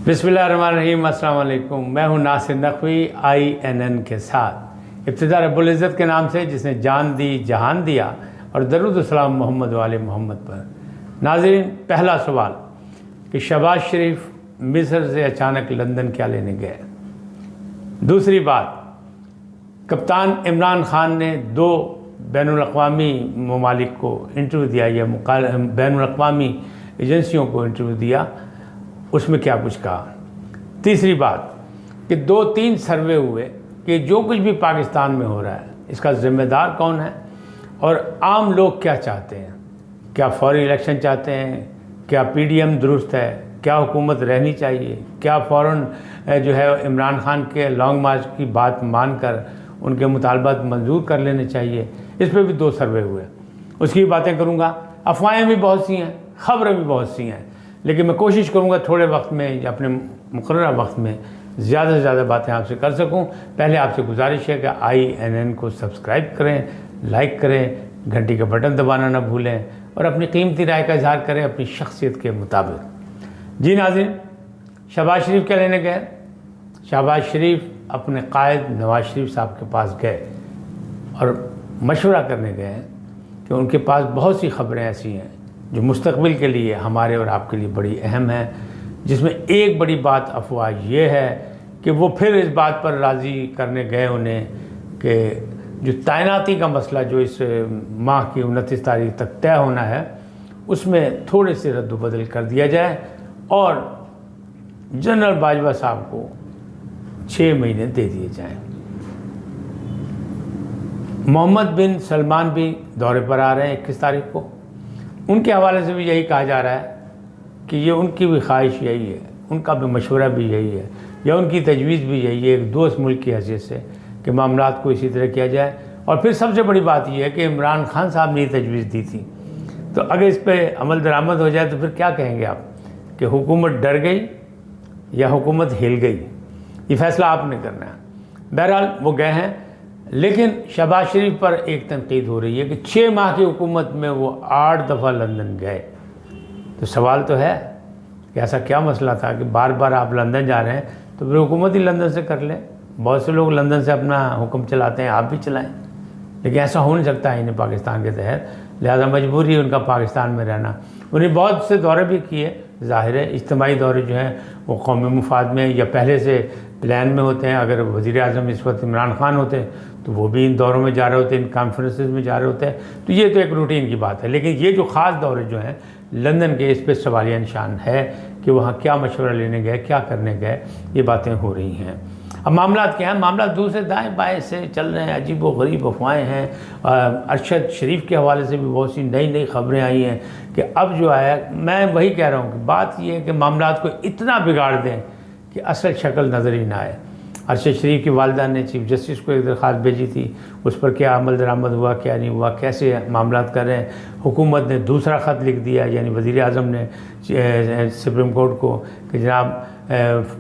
बिस्मिल्लाहिर्रहमानिर्रहीम, अस्सलाम वालेकुम। मैं हूं नासिर नकवी INN के साथ। इब्तिदा रब्बुल इज़्ज़त के नाम से जिसने जान दी जहान दिया, और दरूद व सलाम मोहम्मद वाले मोहम्मद पर। नाज़रीन, पहला सवाल कि शहबाज शरीफ मिस्र से अचानक लंदन क्या लेने गए। दूसरी बात, कप्तान इमरान खान ने 2 बैनुल-अक़वामी ममालिक को इंटरव्यू दिया या बैनुल-अक़वामी एजेंसियों को इंटरव्यू दिया, उसमें क्या कुछ कहा। तीसरी बात कि 2-3 सर्वे हुए कि जो कुछ भी पाकिस्तान में हो रहा है इसका ज़िम्मेदार कौन है और आम लोग क्या चाहते हैं। क्या फ़ौरी इलेक्शन चाहते हैं, क्या PDM दुरुस्त है, क्या हुकूमत रहनी चाहिए, क्या फ़ौरन जो है इमरान खान के लॉन्ग मार्च की बात मानकर उनके मुतालबात मंजूर कर लेने चाहिए। इस पर भी 2 सर्वे हुए, उसकी बातें करूँगा। अफवाहें भी बहुत सी हैं, ख़बरें भी बहुत सी हैं, लेकिन मैं कोशिश करूँगा थोड़े वक्त में या अपने मुकर्रर वक्त में ज़्यादा से ज़्यादा बातें आपसे कर सकूँ। पहले आपसे गुजारिश है कि INN को सब्सक्राइब करें, लाइक करें, घंटी का बटन दबाना ना भूलें और अपनी कीमती राय का इजहार करें अपनी शख्सियत के मुताबिक। जी नाज़रीन, शहबाज शरीफ क्या लेने गए। शहबाज शरीफ अपने कायद नवाज शरीफ साहब के पास गए और मशवरा करने गए कि उनके पास बहुत सी ख़बरें ऐसी हैं जो मुस्तक़बिल के लिए हमारे और आपके लिए बड़ी अहम है, जिसमें एक बड़ी बात अफवाह ये है कि वो फिर इस बात पर राज़ी करने गए उन्हें कि जो तैनाती का मसला जो इस माह की 29 तारीख तक तय होना है उसमें थोड़े से रद्द-बदल कर दिया जाए और जनरल बाजवा साहब को 6 महीने दे दिए जाएँ। मोहम्मद बिन सलमान भी दौरे पर आ रहे हैं 21 तारीख को। उनके हवाले से भी यही कहा जा रहा है कि ये उनकी भी ख्वाहिश यही है, उनका भी मशवरा भी यही है या उनकी तजवीज़ भी यही है, एक दोस्त मुल्क की हैसियत से, कि मामलात को इसी तरह किया जाए। और फिर सबसे बड़ी बात यह है कि इमरान खान साहब ने ये तजवीज़ दी थी, तो अगर इस पर अमल दरामद हो जाए तो फिर क्या कहेंगे आप कि हुकूमत डर गई या हुकूमत हिल गई। ये फ़ैसला आपने करना है। बहरहाल वो गए हैं, लेकिन शहबाज शरीफ पर एक तनकीद हो रही है कि 6 माह की हुकूमत में वो 8 दफ़ा लंदन गए। तो सवाल तो है कि ऐसा क्या मसला था कि बार बार आप लंदन जा रहे हैं, तो फिर हुकूमत ही लंदन से कर लें। बहुत से लोग लंदन से अपना हुक्म चलाते हैं, आप भी चलाएं, लेकिन ऐसा हो नहीं सकता है इन्हें पाकिस्तान के तहत, लिहाजा मजबूरी है उनका पाकिस्तान में रहना। उन्हें बहुत से दौरे भी किए, ज़ाहिर है इज्तिमाई दौरे जो हैं वो कौमी मुफाद में या पहले से प्लान में होते हैं। अगर वज़ीर-ए-आज़म इस वक्त इमरान खान होते तो वो भी इन दौरों में जा रहे होते, इन कॉन्फ्रेंसेस में जा रहे होते हैं, तो ये तो एक रूटीन की बात है। लेकिन ये जो ख़ास दौरे जो हैं लंदन के, इस पर सवालिया निशान है कि वहाँ क्या मशवरा लेने गए, क्या करने गए, ये बातें हो रही हैं। अब मामला क्या है, मामला दूसरे दाएँ बाएँ से चल रहे हैं, अजीब व गरीब अफवाहें हैं। अरशद शरीफ के हवाले से भी बहुत सी नई नई ख़बरें आई हैं कि अब जो आया, मैं वही कह रहा हूँ कि बात यह है कि मामलात को इतना बिगाड़ दें कि असल शक्ल नज़र ही ना आए। अरशद शरीफ की वालिदा ने चीफ जस्टिस को एक दरख्वास्त भेजी थी, उस पर क्या अमल दरामद हुआ, क्या नहीं हुआ, कैसे मामलात कर रहे हैं। हुकूमत ने दूसरा ख़त लिख दिया, यानी वज़ीर-ए-आज़म ने सुप्रीम कोर्ट को कि जनाब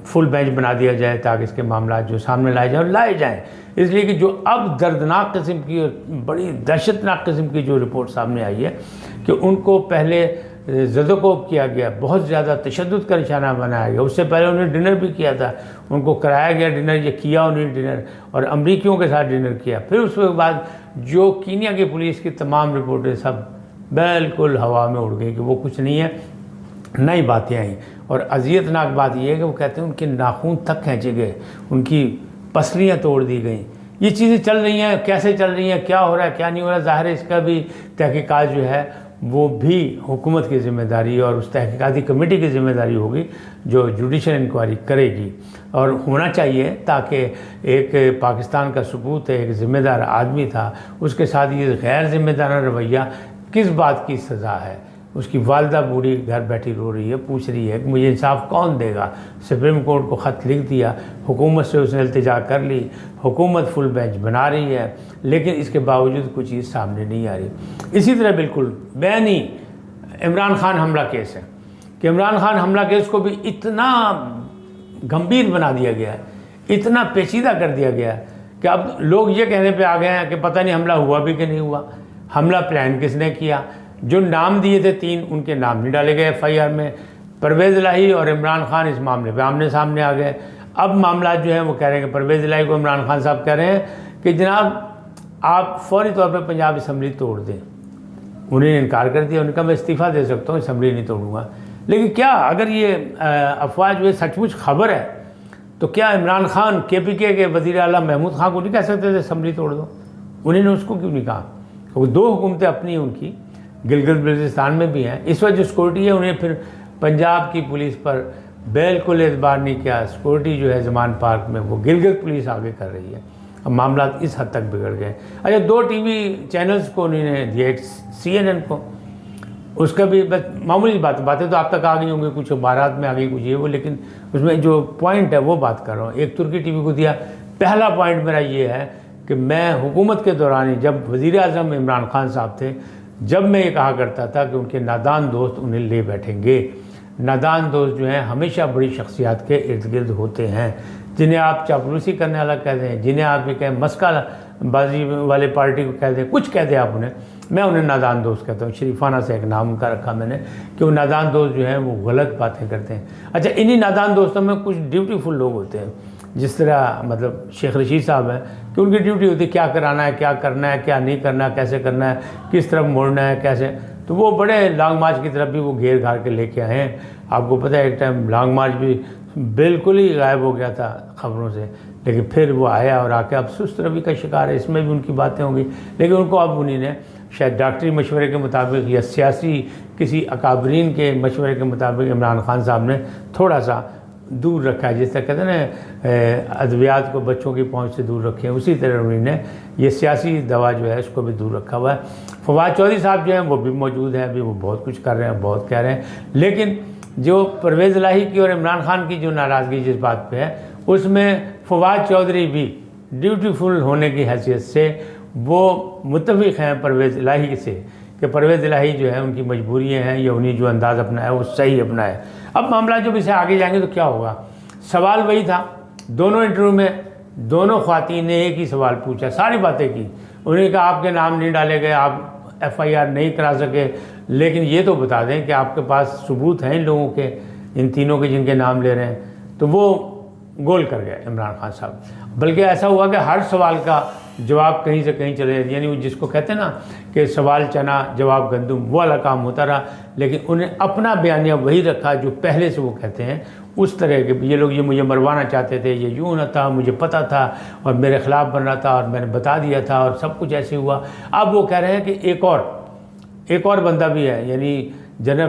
फुल बेंच बना दिया जाए ताकि इसके मामला जो सामने लाए जाएँ और लाए जाएँ। इसलिए कि जो अब दर्दनाक किस्म की और बड़ी दहशतनाक किस्म की जो रिपोर्ट सामने आई है कि उनको पहले ज़दोकोब किया गया, बहुत ज़्यादा तशद्दुद का निशाना बनाया गया। उससे पहले उन्हें डिनर भी किया था, उनको कराया गया डिनर, ये किया उन्हें डिनर और अमरीकियों के साथ डिनर किया। फिर उसके बाद जो कीनिया की पुलिस की तमाम रिपोर्टें सब बिल्कुल हवा में उड़ गई कि वो कुछ नहीं है, नई बातें आई। और अज़ियतनाक बात यह है कि वो कहते हैं उनके नाखून तक खींचे गए, उनकी पसलियाँ तोड़ दी गई। ये चीज़ें चल रही हैं, कैसे चल रही हैं, क्या हो रहा है, क्या नहीं हो रहा है, ज़ाहिर है इसका भी तहकीकात जो है वो भी हुकूमत की ज़िम्मेदारी और उस तहकीकाती कमेटी की ज़िम्मेदारी होगी जो जुडिशल इंक्वायरी करेगी, और होना चाहिए ताकि एक पाकिस्तान का सबूत है, एक ज़िम्मेदार आदमी था, उसके साथ ये गैर ज़िम्मेदाराना रवैया किस बात की सज़ा है। उसकी वालिदा बूढ़ी घर बैठी रो रही है, पूछ रही है कि मुझे इंसाफ कौन देगा। सुप्रीम कोर्ट को ख़त लिख दिया, हुकूमत से उसने इल्तिजा कर ली, हुकूमत फुल बेंच बना रही है, लेकिन इसके बावजूद कुछ चीज़ सामने नहीं आ रही। इसी तरह बिल्कुल बैनी इमरान खान हमला केस है कि इमरान खान हमला केस को भी इतना गंभीर बना दिया गया है, इतना पेचीदा कर दिया गया है कि अब लोग ये कहने पे आ गए हैं कि पता नहीं हमला हुआ भी कि नहीं हुआ, हमला प्लान किसने किया। जो नाम दिए थे 3 उनके नाम नहीं डाले गए FIR में, परवेज़ इलाही और इमरान खान इस मामले पे आमने सामने आ गए। अब मामला जो है वो कह रहे हैं कि परवेज़ इलाही को इमरान खान साहब कह रहे हैं कि जनाब आप फौरी तौर पे पंजाब असम्बली तोड़ दें। उन्होंने इनकार कर दिया, उन्होंने कहा मैं इस्तीफ़ा दे सकता हूँ, असम्बली नहीं तोड़ूंगा। लेकिन क्या अगर ये अफवाह जो है सचमुच खबर है तो क्या इमरान खान KPK के वज़ीर आला महमूद खान को नहीं कह सकते थे असम्बली तोड़ दो? उन्होंने उसको क्यों नहीं कहा? क्योंकि दो हुकूमतें अपनी उनकी गिलगित बल्तिस्तान में भी हैं। इस वक्त जो सिक्योरिटी है उन्हें फिर पंजाब की पुलिस पर बिल्कुल एतबार नहीं किया। सिक्योरिटी जो है ज़मान पार्क में वो गिलगित पुलिस आगे कर रही है। अब मामला इस हद तक बिगड़ गए। अच्छा, 2 TV चैनल्स को उन्होंने दिया, CNN को, उसका भी बस मामूली बातें तो आप तक आ गई होंगी, कुछ बारात में आ गई, कुछ ये वो, लेकिन उसमें जो पॉइंट है वो बात कर रहा हूँ। एक तुर्की TV को दिया। पहला पॉइंट मेरा ये है कि मैं हुकूमत के दौरान जब वज़ीर आज़म इमरान खान साहब थे, जब मैं ये कहा करता था कि उनके नादान दोस्त उन्हें ले बैठेंगे। नादान दोस्त जो हैं हमेशा बड़ी शख्सियात के इर्द गिर्द होते हैं, जिन्हें आप चापलूसी करने वाला कह दें, जिन्हें आप ये कहें मस्का बाजी वाले पार्टी को कह दें, कुछ कह दें आप उन्हें, मैं उन्हें नादान दोस्त कहता हूँ। शरीफाना से एक नाम उनका रखा मैंने कि वो नादान दोस्त जो हैं वो गलत बातें करते हैं। अच्छा, इन्हीं नादान दोस्तों में कुछ ड्यूटीफुल लोग होते हैं, जिस तरह मतलब शेख रशीद साहब हैं कि उनकी ड्यूटी होती है क्या कराना है, क्या करना है, क्या नहीं करना, कैसे करना है, किस तरफ मोड़ना है, कैसे। तो वो बड़े लॉन्ग मार्च की तरफ भी वो घेर घार के लेके आए हैं। आपको पता है एक टाइम लॉन्ग मार्च भी बिल्कुल ही गायब हो गया था ख़बरों से, लेकिन फिर वो आया और आके अब सुस्त रवि का शिकार है। इसमें भी उनकी बातें होंगी, लेकिन उनको अब उन्हीं ने शायद डॉक्टरी मशवरे के मुताबिक या सियासी किसी अकाबरीन के मशवरे के मुताबिक इमरान खान साहब ने थोड़ा सा दूर रखा है। जिस तरह कहते हैं ना अद्वियात को बच्चों की पहुंच से दूर रखें, उसी तरह उन्होंने ये सियासी दवा जो है उसको भी दूर रखा हुआ है। फवाद चौधरी साहब जो हैं वो भी मौजूद हैं, अभी वो बहुत कुछ कर रहे हैं, बहुत कह रहे हैं, लेकिन जो परवेज़ इलाही की और इमरान खान की जो नाराज़गी जिस बात पे है, उसमें फवाद चौधरी भी ड्यूटीफुल होने की हैसियत से वो मुत्तफ़िक़ हैं परवेज़ इलाही से कि परवेज़ इलाही जो है उनकी मजबूरियाँ हैं या उन्हें जो अंदाज़ अपना है वो सही अपना है। अब मामला जब इसे आगे जाएंगे तो क्या होगा? सवाल वही था, दोनों इंटरव्यू में दोनों ख़वातीन ने एक ही सवाल पूछा, सारी बातें की। उन्होंने कहा आपके नाम नहीं डाले गए, आप FIR नहीं करा सके, लेकिन ये तो बता दें कि आपके पास सबूत हैं इन लोगों के, इन तीनों के जिनके नाम ले रहे हैं। तो वो गोल कर गए इमरान खान साहब। बल्कि ऐसा हुआ कि हर सवाल का जवाब कहीं से कहीं चले, यानी वो जिसको कहते हैं ना कि सवाल चना जवाब गंदुम, वो वाला काम होता रहा। लेकिन उन्हें अपना बयानिया वही रखा जो पहले से वो कहते हैं, उस तरह के ये लोग ये मुझे मरवाना चाहते थे, ये यूँ न था, मुझे पता था और मेरे ख़िलाफ़ बन रहा था और मैंने बता दिया था और सब कुछ ऐसे हुआ। अब वो कह रहे हैं कि एक और बंदा भी है, यानी जनरल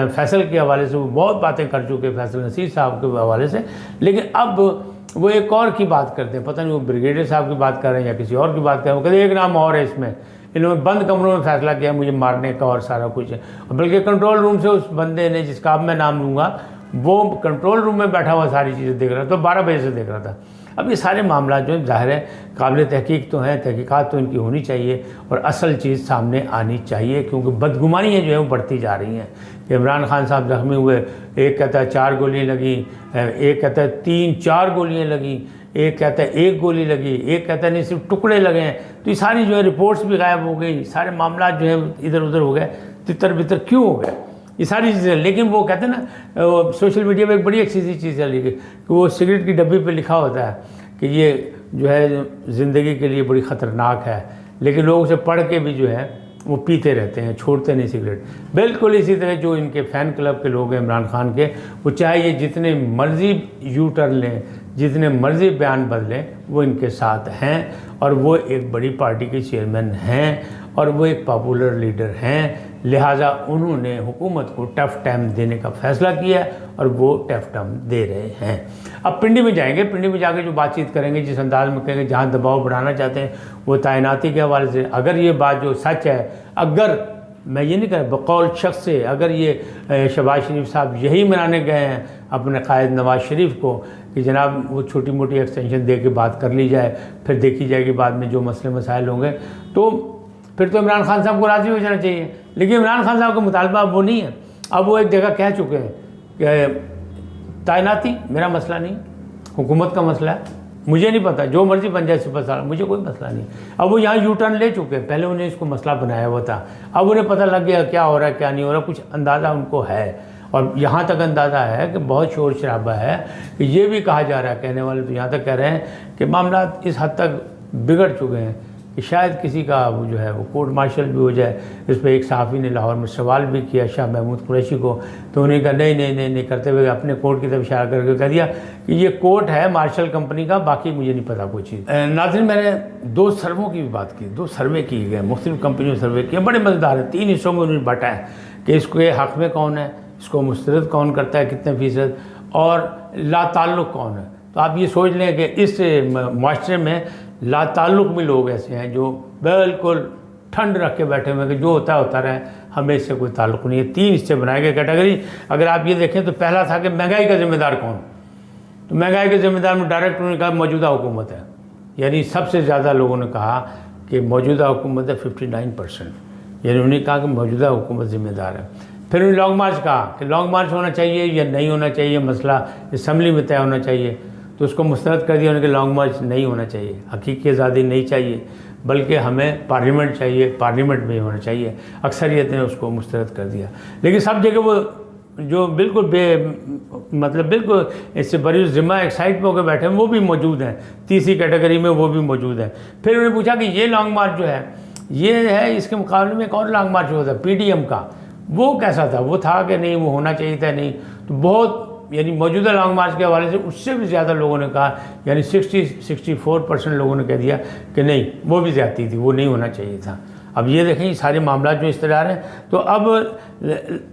फैसल के हवाले से वो बहुत बातें कर चुके, फैसल नसीर साहब के हवाले से, लेकिन अब वो एक और की बात करते हैं, पता नहीं वो ब्रिगेडियर साहब की बात कर रहे हैं या किसी और की बात कर रहे हैं। वो कहते हैं एक नाम और है इसमें, इन लोगों ने बंद कमरों में फैसला किया मुझे मारने का और सारा कुछ है। बल्कि कंट्रोल रूम से उस बंदे ने, जिसका अब मैं नाम लूँगा, वो कंट्रोल रूम में बैठा हुआ सारी चीज़ें देख रहा था, तो 12 बजे से देख रहा था। अब ये सारे मामला जो ज़ाहिर है काबिल तहकीक तो हैं, तहकीकात तो इनकी होनी चाहिए और असल चीज़ सामने आनी चाहिए, क्योंकि बदगुमानियाँ जो हैं वो बढ़ती जा रही हैं। इमरान खान साहब ज़ख्मी हुए, एक कहता है 4 गोलियाँ लगी, एक कहता है 3-4 गोलियाँ लगी, एक कहता है 1 गोली लगी, एक कहता है नहीं सिर्फ टुकड़े लगे हैं। तो ये सारी जो है रिपोर्ट्स भी गायब हो गई, सारे मामला जो है इधर उधर हो गए, तितर बितर क्यों हो गए ये सारी चीज़ें। लेकिन वो कहते हैं ना सोशल मीडिया पे एक बड़ी अच्छी सी चीज़ चली कि वो सिगरेट की डब्बी पे लिखा होता है कि ये जो है ज़िंदगी के लिए बड़ी ख़तरनाक है, लेकिन लोग उसे पढ़ के भी जो है वो पीते रहते हैं, छोड़ते नहीं सिगरेट। बिल्कुल इसी तरह जो इनके फ़ैन क्लब के लोग हैं इमरान खान के, वो चाहे ये जितने मर्ज़ी यू टर्न लें, जितने मर्ज़ी बयान बदलें, वो इनके साथ हैं और वो एक बड़ी पार्टी के चेयरमैन हैं और वो एक पॉपुलर लीडर हैं। लिहाजा उन्होंने हुकूमत को टफ़ टाइम देने का फ़ैसला किया और वो टफ़ टाइम दे रहे हैं। अब पिंडी में जाएंगे, पिंडी में जाके जो बातचीत करेंगे, जिस अंदाज में कहेंगे, जहाँ दबाव बढ़ाना चाहते हैं वो तैनाती के हवाले से, अगर ये बात जो सच है, अगर मैं ये नहीं कह बकौल शख्स से, अगर ये शहबाज शरीफ साहब यही मनाने गए हैं अपने कायद नवाज़ शरीफ को कि जनाब वो छोटी मोटी एक्सटेंशन दे के बात कर ली जाए, फिर देखी जाएगी बाद में जो मसले मसाइल होंगे, तो फिर तो इमरान खान साहब को राज़ी हो जाना चाहिए। लेकिन इमरान खान साहब का मुतालबा अब वो नहीं है। अब वो एक जगह कह चुके हैं कि तैनाती मेरा मसला नहीं, हुकूमत का मसला है, मुझे नहीं पता, जो मर्जी बन जाए सुपर स्टार, मुझे कोई मसला नहीं। अब वो यहाँ यू टर्न ले चुके हैं, पहले उन्हें इसको मसला बनाया हुआ था, अब उन्हें पता लग गया क्या हो रहा है क्या नहीं हो रहा, कुछ अंदाज़ा उनको है और यहाँ तक अंदाज़ा है कि बहुत शोर शराबा है कि ये भी कहा जा रहा है, कहने वाले तो यहाँ तक कह रहे हैं कि मामला इस हद तक बिगड़ चुके हैं कि शायद किसी का वो जो है वो कोर्ट मार्शल भी हो जाए। इस पर एक सहाफ़ी ने लाहौर में सवाल भी किया शाह महमूद कुरैशी को, तो उन्हें कहा नहीं करते हुए अपने कोर्ट की तरफ इशारा करके कह दिया कि ये कोर्ट है मार्शल कंपनी का, बाकी मुझे नहीं पता कोई चीज़। नाज़रीन, मैंने 2 सर्वों की भी बात की, 2 सर्वे किए गए, मुख्तलिफ कंपनियों ने सर्वे किए, बड़े मज़ेदार हैं। 3 हिस्सों में उन्होंने बांटा है कि इसके हक़ में कौन है, इसको मुस्तरद कौन करता है, कितने फ़ीसद, और लाताल्लुक़ कौन है। तो आप ये सोच लें कि इस माशरे में लाताल्लुक़ भी लोग ऐसे हैं जो बिल्कुल ठंड रख के बैठे हुए हैं कि जो होता है होता रहे, हमें इससे कोई ताल्लुक़ नहीं है। 3 हिस्से बनाए गए कैटेगरी। अगर आप ये देखें तो पहला था कि महंगाई का ज़िम्मेदार कौन, तो महंगाई के ज़िम्मेदार में डायरेक्ट उन्होंने कहा मौजूदा हुकूमत है, यानी सबसे ज़्यादा लोगों ने कहा कि मौजूदा हुकूमत है 59%, यानी उन्होंने कहा कि मौजूदा हुकूमत ज़िम्मेदार है। फिर उन्होंने लॉन्ग मार्च कहा कि लॉन्ग मार्च होना चाहिए या नहीं होना चाहिए, मसला असम्बली में तय होना चाहिए, तो उसको मुस्तरद कर दिया उन्होंने कि लॉन्ग मार्च नहीं होना चाहिए, हकीकी आज़ादी नहीं चाहिए, बल्कि हमें पार्लियामेंट चाहिए, पार्लियामेंट में होना चाहिए। अक्सरियत ने उसको मुस्तरद कर दिया। लेकिन सब जगह वो जो बिल्कुल बिल्कुल इससे बड़ी ज़िम्मा एक साइड पर होकर बैठे हैं वो भी मौजूद हैं, तीसरी कैटेगरी में वो भी मौजूद हैं। फिर उन्होंने पूछा कि ये लॉन्ग मार्च जो है ये है, इसके मुकाबले में एक और लॉन्ग मार्च होता है PDM का, वो कैसा था, वो था कि नहीं, वो होना चाहिए था नहीं। तो बहुत यानी मौजूदा लॉन्ग मार्च के हवाले से उससे भी ज़्यादा लोगों ने कहा, यानी 64% लोगों ने कह दिया कि नहीं, वो भी ज़्यादती थी, वो नहीं होना चाहिए था। अब ये देखें ये सारे मामला जो इस तरह आ रहे हैं। तो अब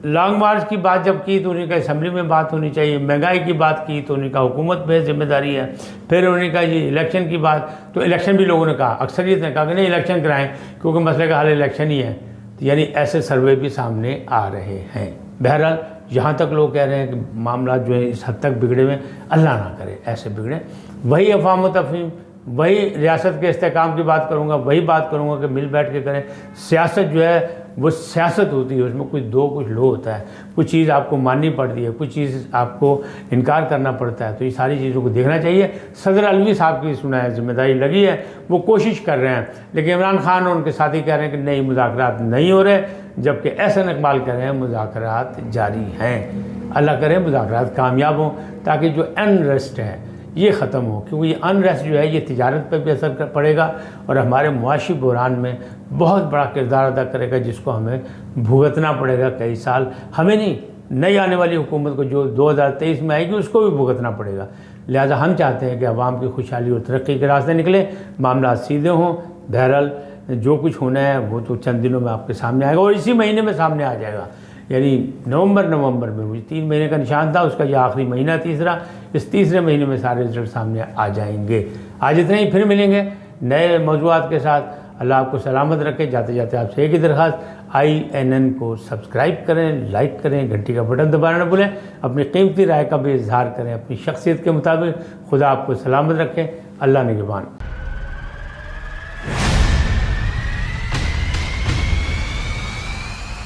लॉन्ग मार्च की बात जब की तो उन्होंने कहा असम्बली में बात होनी चाहिए, महंगाई की बात की तो उन्होंने कहा हुकूमत पे जिम्मेदारी है। फिर उन्होंने कहा ये इलेक्शन की बात, तो इलेक्शन भी लोगों ने कहा, अक्सरियत ने कहा कि नहीं इलेक्शन कराएं क्योंकि मसले का हल इलेक्शन ही है। तो यानी ऐसे सर्वे भी सामने आ रहे हैं। बहरहाल यहाँ तक लोग कह रहे हैं कि मामला जो है इस हद तक बिगड़े हुए, अल्लाह ना करे ऐसे बिगड़े। वही अफ़वाह व तफ़हीम, वही रियासत के इस्तेहकाम की बात करूँगा, वही बात करूँगा कि मिल बैठ के करें। सियासत जो है वो सियासत होती है, उसमें कुछ दो कुछ लो होता है, कुछ चीज़ आपको माननी पड़ती है, कुछ चीज़ आपको इनकार करना पड़ता है। तो ये सारी चीज़ों को देखना चाहिए। सदर अलवी साहब की सुना है जिम्मेदारी लगी है, वो कोशिश कर रहे हैं, लेकिन इमरान खान और उनके साथी कह रहे हैं कि नहीं मुज़ाकरात नहीं हो रहे, जबकि एहसन इकबाल कह रहे हैं मुज़ाकरात जारी हैं। अल्लाह करें मुज़ाकरात कामयाब हों ताकि जो अनरेस्ट है ये ख़त्म हो, क्योंकि ये अनरेस्ट जो है ये तिजारत पर भी असर पड़ेगा और हमारे मुआशी बहरान में बहुत बड़ा किरदार अदा करेगा, जिसको हमें भुगतना पड़ेगा कई साल। हमें नहीं, नई आने वाली हुकूमत को जो 2023 में आएगी उसको भी भुगतना पड़ेगा। लिहाजा हम चाहते हैं कि अवाम की खुशहाली और तरक्की के रास्ते निकले, मामला सीधे हों। बहरहाल जो कुछ होना है वो तो चंद दिनों में आपके सामने आएगा और इसी महीने में सामने आ जाएगा, यानी नवंबर में। मुझे 3 महीने का निशान था, उसका यह आखिरी महीना तीसरा, इस तीसरे महीने में सारे रिजल्ट सामने आ जाएंगे। आज इतना ही, फिर मिलेंगे नए मौज़ूआत के साथ। अल्लाह आपको सलामत रखे। जाते जाते आपसे एक ही दरख्वास्त, INN को सब्सक्राइब करें, लाइक करें, घंटी का बटन दबाना न भूलें, अपनी कीमती राय का भी इजहार करें अपनी शख्सियत के मुताबिक। खुदा आपको सलामत रखे। अल्लाह निगहबान।